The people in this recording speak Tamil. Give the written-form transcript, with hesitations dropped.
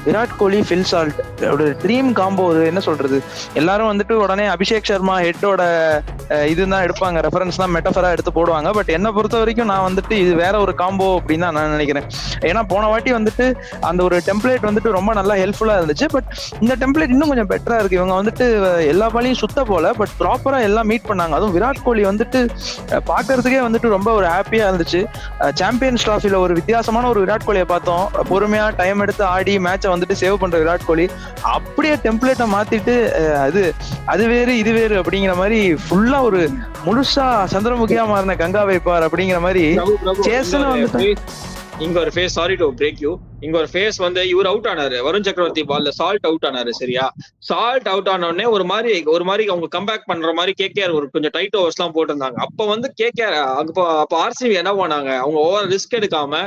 விராட் கோலி ஃபில் சால்ட் ஒரு ட்ரீம் காம்போ. என்ன சொல்றது, எல்லாரும் வந்துட்டு உடனே அபிஷேக் சர்மா ஹெட்டோட இதுதான் எடுப்பாங்க, ரெஃபரன்ஸ் தான் மெட்டஃபரா எடுத்து போடுவாங்க. பட் என்னை பொறுத்த வரைக்கும் நான் வந்துட்டு இது வேற ஒரு காம்போ அப்படின்னு தான் நான் நினைக்கிறேன். ஏன்னா போன வாட்டி வந்துட்டு அந்த ஒரு டெம்ப்ளேட் வந்துட்டு ரொம்ப நல்லா ஹெல்ப்ஃபுல்லா இருந்துச்சு. பட் இந்த டெம்ப்ளேட் இன்னும் கொஞ்சம் பெட்டரா இருக்கு. இவங்க வந்துட்டு எல்லா பாலையும் சுத்த போல, பட் ப்ராப்பரா எல்லாம் மீட் பண்ணாங்க. அதுவும் விராட் கோலி வந்துட்டு பாக்குறதுக்கே வந்துட்டு ரொம்ப ஒரு ஹாப்பியா இருந்துச்சு. சாம்பியன்ஸ் டிராஃபில ஒரு வித்தியாசமான ஒரு விராட் கோலியை பார்த்தோம். பொறுமையா டைம் எடுத்து ஆடி மேட்சை வந்துட்டு சேவ் பண்ற விராட் கோலி அப்படியே டெம்ப்ளேட்டை மாத்திட்டு அது வேறு இது வேறு அப்படிங்கிற மாதிரி ஃபுல்லா ஒரு முழுசா சந்திரமுகியா மாறின கங்கா வைப்பார் அப்படிங்கிற மாதிரி இங்க ஒரு phase, sorry to break you, இங்க ஒரு ஃபேஸ் வந்து இவர் அவுட் ஆனாரு, வருண் சக்கரவர்த்தி பால்ல சால்ட் அவுட் ஆனாரு. சரியா, சால்ட் அவுட் ஆன உடனே ஒரு மாதிரி அவங்க கம்பேக் பண்ற மாதிரி கேகேஆர் ஒரு கொஞ்சம் டைட் ஓவர்ஸ் எல்லாம் போட்டிருந்தாங்க. அப்ப வந்து கேகேஆர் அப்ப ஆர்சிபி என்ன பண்ணாங்க, அவங்க ஓவர் ரிஸ்க் எடுக்காம